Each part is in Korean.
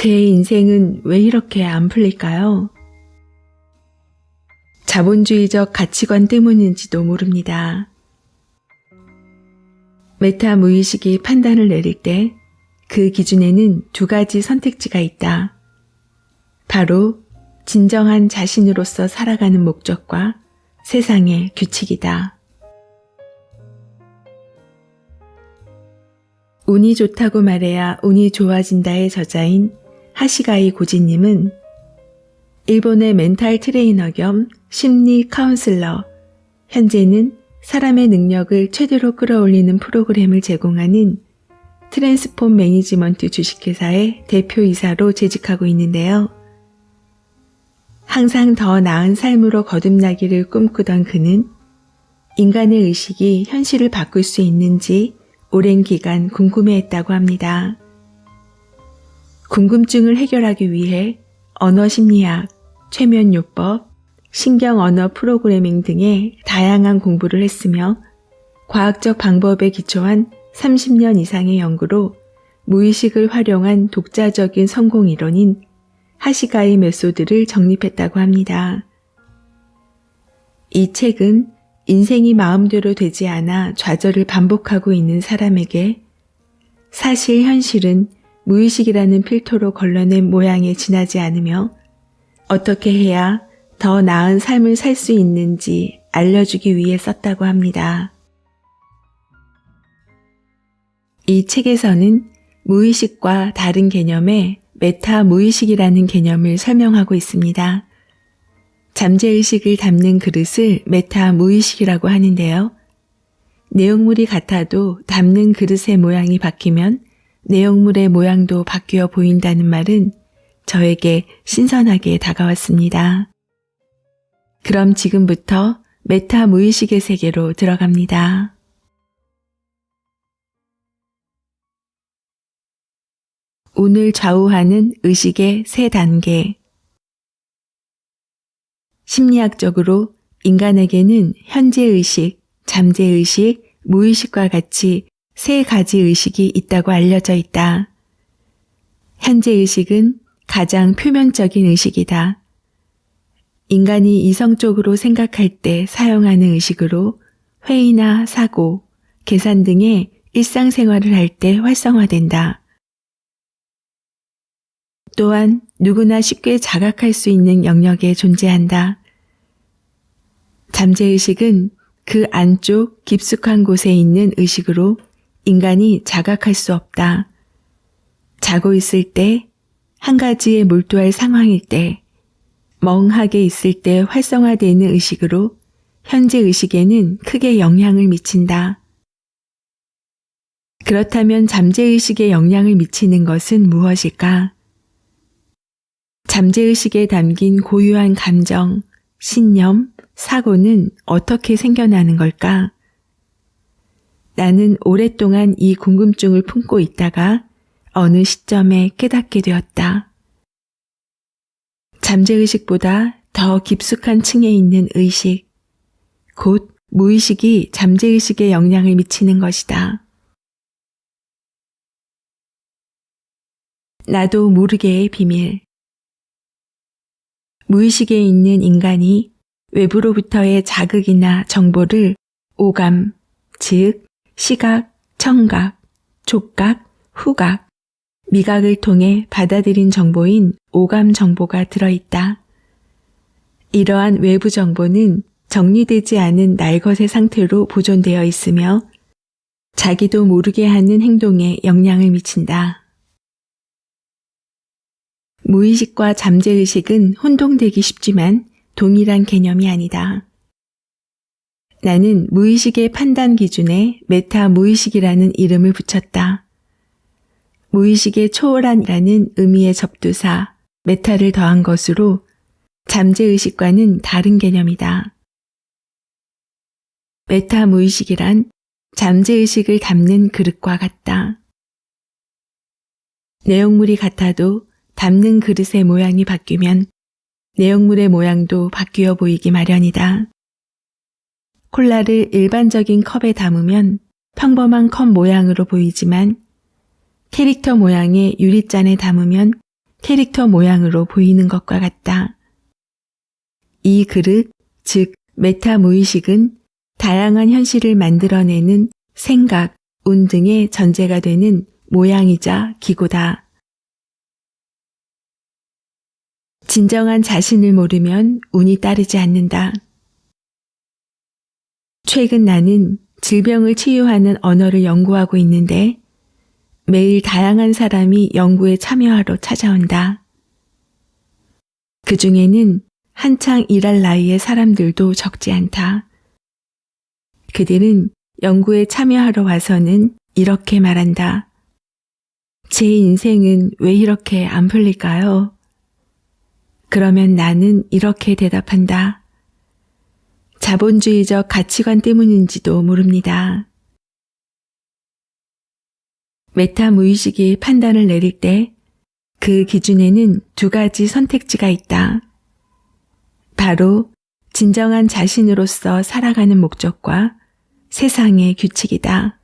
제 인생은 왜 이렇게 안 풀릴까요? 자본주의적 가치관 때문인지도 모릅니다. 메타 무의식이 판단을 내릴 때 그 기준에는 두 가지 선택지가 있다. 바로 진정한 자신으로서 살아가는 목적과 세상의 규칙이다. 운이 좋다고 말해야 운이 좋아진다의 저자인 하시가이 고지님은 일본의 멘탈 트레이너 겸 심리 카운슬러, 현재는 사람의 능력을 최대로 끌어올리는 프로그램을 제공하는 트랜스폼 매니지먼트 주식회사의 대표이사로 재직하고 있는데요. 항상 더 나은 삶으로 거듭나기를 꿈꾸던 그는 인간의 의식이 현실을 바꿀 수 있는지 오랜 기간 궁금해했다고 합니다. 궁금증을 해결하기 위해 언어심리학, 최면요법, 신경언어 프로그래밍 등의 다양한 공부를 했으며 과학적 방법에 기초한 30년 이상의 연구로 무의식을 활용한 독자적인 성공 이론인 하시가이 메소드를 정립했다고 합니다. 이 책은 인생이 마음대로 되지 않아 좌절을 반복하고 있는 사람에게 사실 현실은 무의식이라는 필터로 걸러낸 모양에 지나지 않으며 어떻게 해야 더 나은 삶을 살 수 있는지 알려주기 위해 썼다고 합니다. 이 책에서는 무의식과 다른 개념의 메타 무의식이라는 개념을 설명하고 있습니다. 잠재의식을 담는 그릇을 메타 무의식이라고 하는데요. 내용물이 같아도 담는 그릇의 모양이 바뀌면 내용물의 모양도 바뀌어 보인다는 말은 저에게 신선하게 다가왔습니다. 그럼 지금부터 메타 무의식의 세계로 들어갑니다. 운을 좌우하는 의식의 세 단계. 심리학적으로 인간에게는 현재의식, 잠재의식, 무의식과 같이 세 가지 의식이 있다고 알려져 있다. 현재의식은 가장 표면적인 의식이다. 인간이 이성적으로 생각할 때 사용하는 의식으로 회의나 사고, 계산 등의 일상생활을 할 때 활성화된다. 또한 누구나 쉽게 자각할 수 있는 영역에 존재한다. 잠재의식은 그 안쪽 깊숙한 곳에 있는 의식으로 인간이 자각할 수 없다. 자고 있을 때, 한 가지에 몰두할 상황일 때, 멍하게 있을 때 활성화되는 의식으로 현재 의식에는 크게 영향을 미친다. 그렇다면 잠재의식에 영향을 미치는 것은 무엇일까? 잠재의식에 담긴 고유한 감정, 신념, 사고는 어떻게 생겨나는 걸까? 나는 오랫동안 이 궁금증을 품고 있다가 어느 시점에 깨닫게 되었다. 잠재의식보다 더 깊숙한 층에 있는 의식, 곧 무의식이 잠재의식에 영향을 미치는 것이다. 나도 모르게의 비밀. 무의식에 있는 인간이 외부로부터의 자극이나 정보를 오감, 즉 시각, 청각, 촉각, 후각, 미각을 통해 받아들인 정보인 오감 정보가 들어있다. 이러한 외부 정보는 정리되지 않은 날것의 상태로 보존되어 있으며 자기도 모르게 하는 행동에 영향을 미친다. 무의식과 잠재의식은 혼동되기 쉽지만 동일한 개념이 아니다. 나는 무의식의 판단 기준에 메타 무의식이라는 이름을 붙였다. 무의식의 초월한이라는 의미의 접두사 메타를 더한 것으로 잠재의식과는 다른 개념이다. 메타 무의식이란 잠재의식을 담는 그릇과 같다. 내용물이 같아도 담는 그릇의 모양이 바뀌면 내용물의 모양도 바뀌어 보이기 마련이다. 콜라를 일반적인 컵에 담으면 평범한 컵 모양으로 보이지만 캐릭터 모양의 유리잔에 담으면 캐릭터 모양으로 보이는 것과 같다. 이 그릇, 즉 메타 무의식은 다양한 현실을 만들어내는 생각, 운 등의 전제가 되는 모양이자 기구다. 진정한 자신을 모르면 운이 따르지 않는다. 최근 나는 질병을 치유하는 언어를 연구하고 있는데 매일 다양한 사람이 연구에 참여하러 찾아온다. 그 중에는 한창 일할 나이의 사람들도 적지 않다. 그들은 연구에 참여하러 와서는 이렇게 말한다. 제 인생은 왜 이렇게 안 풀릴까요? 그러면 나는 이렇게 대답한다. 자본주의적 가치관 때문인지도 모릅니다. 메타 무의식이 판단을 내릴 때 그 기준에는 두 가지 선택지가 있다. 바로 진정한 자신으로서 살아가는 목적과 세상의 규칙이다.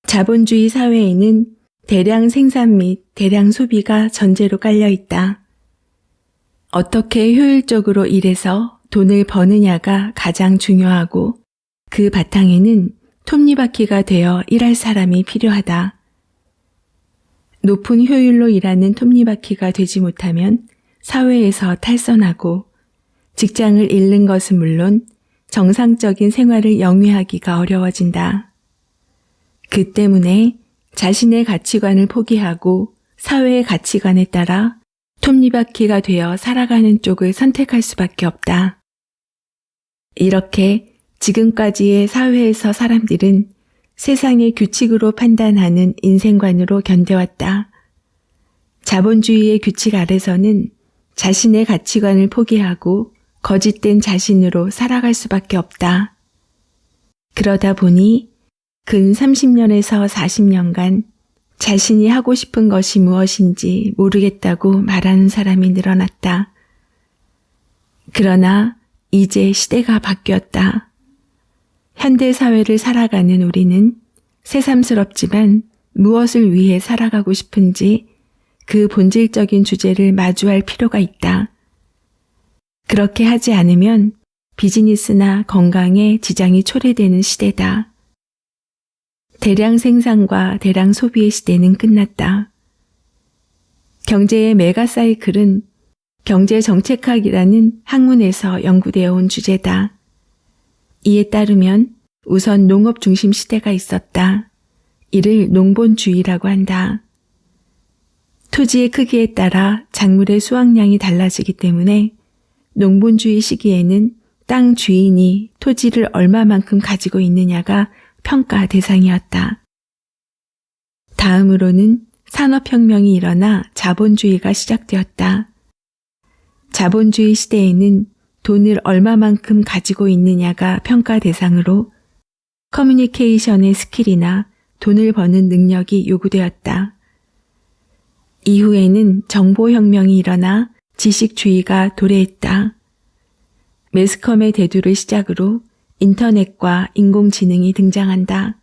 자본주의 사회에는 대량 생산 및 대량 소비가 전제로 깔려 있다. 어떻게 효율적으로 일해서 돈을 버느냐가 가장 중요하고 그 바탕에는 톱니바퀴가 되어 일할 사람이 필요하다. 높은 효율로 일하는 톱니바퀴가 되지 못하면 사회에서 탈선하고 직장을 잃는 것은 물론 정상적인 생활을 영위하기가 어려워진다. 그 때문에 자신의 가치관을 포기하고 사회의 가치관에 따라 톱니바퀴가 되어 살아가는 쪽을 선택할 수밖에 없다. 이렇게 지금까지의 사회에서 사람들은 세상의 규칙으로 판단하는 인생관으로 견뎌왔다. 자본주의의 규칙 아래서는 자신의 가치관을 포기하고 거짓된 자신으로 살아갈 수밖에 없다. 그러다 보니 근 30년에서 40년간 자신이 하고 싶은 것이 무엇인지 모르겠다고 말하는 사람이 늘어났다. 그러나 이제 시대가 바뀌었다. 현대사회를 살아가는 우리는 새삼스럽지만 무엇을 위해 살아가고 싶은지 그 본질적인 주제를 마주할 필요가 있다. 그렇게 하지 않으면 비즈니스나 건강에 지장이 초래되는 시대다. 대량 생산과 대량 소비의 시대는 끝났다. 경제의 메가사이클은 경제정책학이라는 학문에서 연구되어 온 주제다. 이에 따르면 우선 농업 중심 시대가 있었다. 이를 농본주의라고 한다. 토지의 크기에 따라 작물의 수확량이 달라지기 때문에 농본주의 시기에는 땅 주인이 토지를 얼마만큼 가지고 있느냐가 평가 대상이었다. 다음으로는 산업혁명이 일어나 자본주의가 시작되었다. 자본주의 시대에는 돈을 얼마만큼 가지고 있느냐가 평가 대상으로 커뮤니케이션의 스킬이나 돈을 버는 능력이 요구되었다. 이후에는 정보혁명이 일어나 지식주의가 도래했다. 매스컴의 대두를 시작으로 인터넷과 인공지능이 등장한다.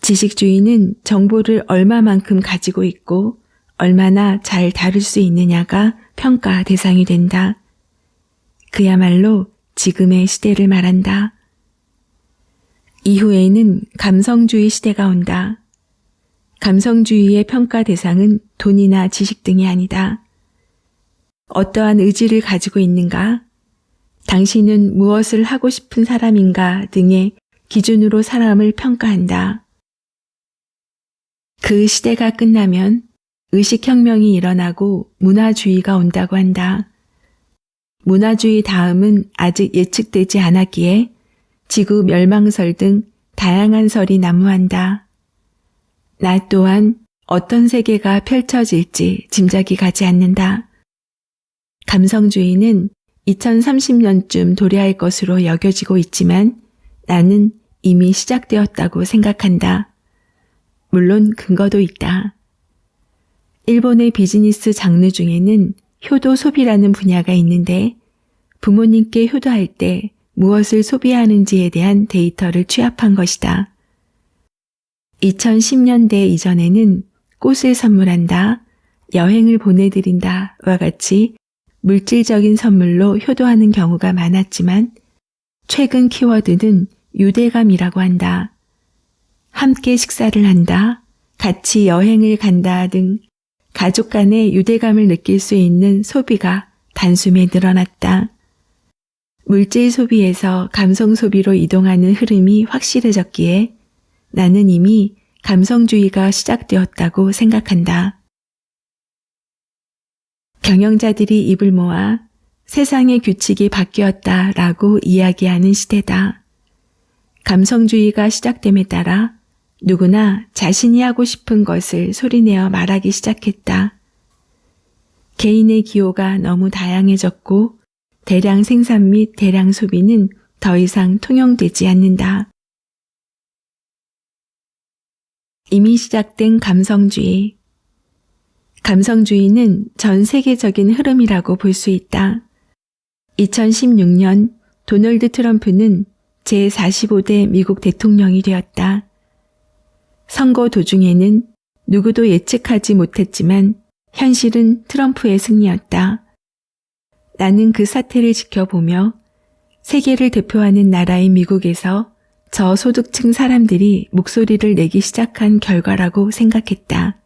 지식주의는 정보를 얼마만큼 가지고 있고 얼마나 잘 다룰 수 있느냐가 평가 대상이 된다. 그야말로 지금의 시대를 말한다. 이후에는 감성주의 시대가 온다. 감성주의의 평가 대상은 돈이나 지식 등이 아니다. 어떠한 의지를 가지고 있는가? 당신은 무엇을 하고 싶은 사람인가 등의 기준으로 사람을 평가한다. 그 시대가 끝나면 의식혁명이 일어나고 문화주의가 온다고 한다. 문화주의 다음은 아직 예측되지 않았기에 지구 멸망설 등 다양한 설이 난무한다. 나 또한 어떤 세계가 펼쳐질지 짐작이 가지 않는다. 감성주의는 2030년쯤 도래할 것으로 여겨지고 있지만 나는 이미 시작되었다고 생각한다. 물론 근거도 있다. 일본의 비즈니스 장르 중에는 효도 소비라는 분야가 있는데 부모님께 효도할 때 무엇을 소비하는지에 대한 데이터를 취합한 것이다. 2010년대 이전에는 꽃을 선물한다, 여행을 보내드린다와 같이 물질적인 선물로 효도하는 경우가 많았지만 최근 키워드는 유대감이라고 한다. 함께 식사를 한다, 같이 여행을 간다 등 가족 간의 유대감을 느낄 수 있는 소비가 단숨에 늘어났다. 물질 소비에서 감성 소비로 이동하는 흐름이 확실해졌기에 나는 이미 감성주의가 시작되었다고 생각한다. 경영자들이 입을 모아 세상의 규칙이 바뀌었다라고 이야기하는 시대다. 감성주의가 시작됨에 따라 누구나 자신이 하고 싶은 것을 소리내어 말하기 시작했다. 개인의 기호가 너무 다양해졌고 대량 생산 및 대량 소비는 더 이상 통용되지 않는다. 이미 시작된 감성주의. 감성주의는 전 세계적인 흐름이라고 볼 수 있다. 2016년 도널드 트럼프는 제45대 미국 대통령이 되었다. 선거 도중에는 누구도 예측하지 못했지만 현실은 트럼프의 승리였다. 나는 그 사태를 지켜보며 세계를 대표하는 나라인 미국에서 저소득층 사람들이 목소리를 내기 시작한 결과라고 생각했다.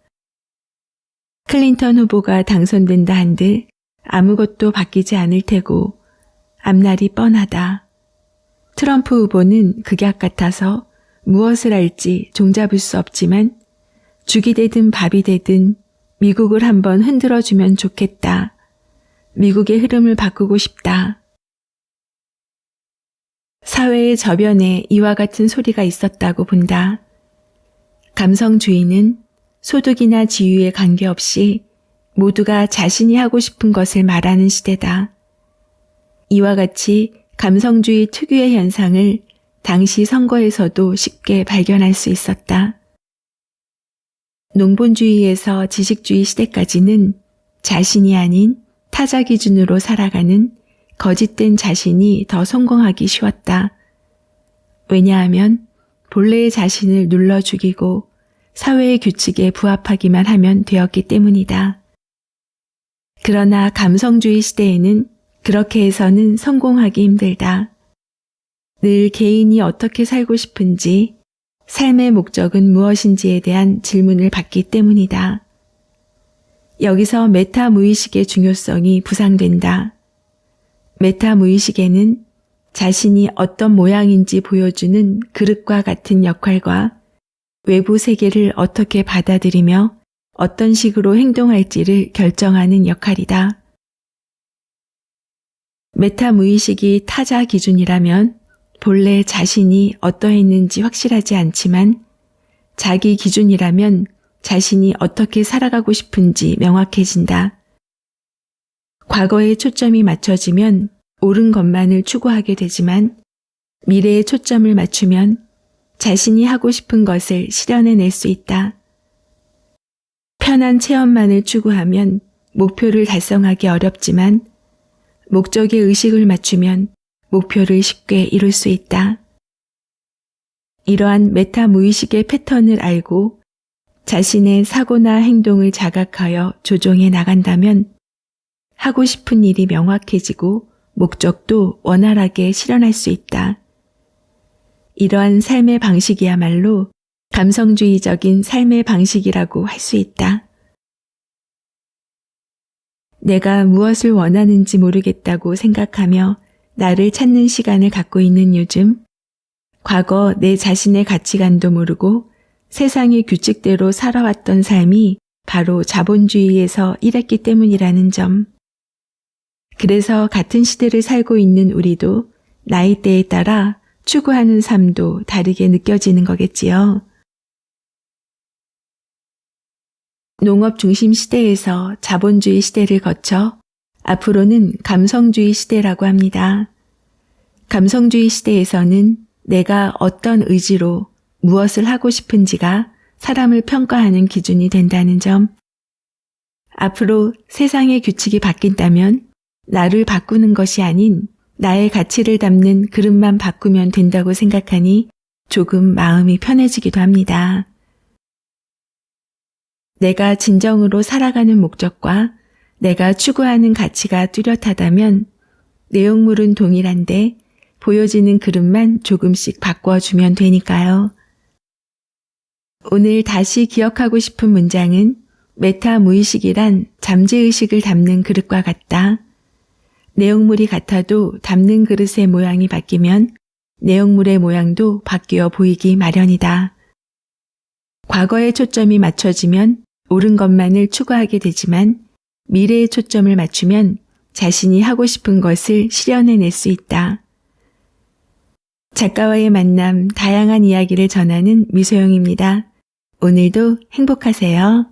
클린턴 후보가 당선된다 한들 아무것도 바뀌지 않을 테고 앞날이 뻔하다. 트럼프 후보는 극약 같아서 무엇을 할지 종잡을 수 없지만 죽이 되든 밥이 되든 미국을 한번 흔들어주면 좋겠다. 미국의 흐름을 바꾸고 싶다. 사회의 저변에 이와 같은 소리가 있었다고 본다. 감성주의는 소득이나 지위에 관계없이 모두가 자신이 하고 싶은 것을 말하는 시대다. 이와 같이 감성주의 특유의 현상을 당시 선거에서도 쉽게 발견할 수 있었다. 농본주의에서 지식주의 시대까지는 자신이 아닌 타자 기준으로 살아가는 거짓된 자신이 더 성공하기 쉬웠다. 왜냐하면 본래의 자신을 눌러 죽이고 사회의 규칙에 부합하기만 하면 되었기 때문이다. 그러나 감성주의 시대에는 그렇게 해서는 성공하기 힘들다. 늘 개인이 어떻게 살고 싶은지, 삶의 목적은 무엇인지에 대한 질문을 받기 때문이다. 여기서 메타 무의식의 중요성이 부상된다. 메타 무의식에는 자신이 어떤 모양인지 보여주는 그릇과 같은 역할과 외부 세계를 어떻게 받아들이며 어떤 식으로 행동할지를 결정하는 역할이다. 메타 무의식이 타자 기준이라면 본래 자신이 어떠했는지 확실하지 않지만 자기 기준이라면 자신이 어떻게 살아가고 싶은지 명확해진다. 과거에 초점이 맞춰지면 옳은 것만을 추구하게 되지만 미래에 초점을 맞추면 자신이 하고 싶은 것을 실현해낼 수 있다. 편한 체험만을 추구하면 목표를 달성하기 어렵지만 목적에 의식을 맞추면 목표를 쉽게 이룰 수 있다. 이러한 메타 무의식의 패턴을 알고 자신의 사고나 행동을 자각하여 조정해 나간다면 하고 싶은 일이 명확해지고 목적도 원활하게 실현할 수 있다. 이러한 삶의 방식이야말로 감성주의적인 삶의 방식이라고 할 수 있다. 내가 무엇을 원하는지 모르겠다고 생각하며 나를 찾는 시간을 갖고 있는 요즘, 과거 내 자신의 가치관도 모르고 세상의 규칙대로 살아왔던 삶이 바로 자본주의에서 일했기 때문이라는 점. 그래서 같은 시대를 살고 있는 우리도 나이대에 따라 추구하는 삶도 다르게 느껴지는 거겠지요. 농업 중심 시대에서 자본주의 시대를 거쳐 앞으로는 감성주의 시대라고 합니다. 감성주의 시대에서는 내가 어떤 의지로 무엇을 하고 싶은지가 사람을 평가하는 기준이 된다는 점. 앞으로 세상의 규칙이 바뀐다면 나를 바꾸는 것이 아닌 나의 가치를 담는 그릇만 바꾸면 된다고 생각하니 조금 마음이 편해지기도 합니다. 내가 진정으로 살아가는 목적과 내가 추구하는 가치가 뚜렷하다면 내용물은 동일한데 보여지는 그릇만 조금씩 바꿔주면 되니까요. 오늘 다시 기억하고 싶은 문장은 메타 무의식이란 잠재의식을 담는 그릇과 같다. 내용물이 같아도 담는 그릇의 모양이 바뀌면 내용물의 모양도 바뀌어 보이기 마련이다. 과거에 초점이 맞춰지면 옳은 것만을 추구하게 되지만 미래에 초점을 맞추면 자신이 하고 싶은 것을 실현해낼 수 있다. 작가와의 만남, 다양한 이야기를 전하는 미소영입니다. 오늘도 행복하세요.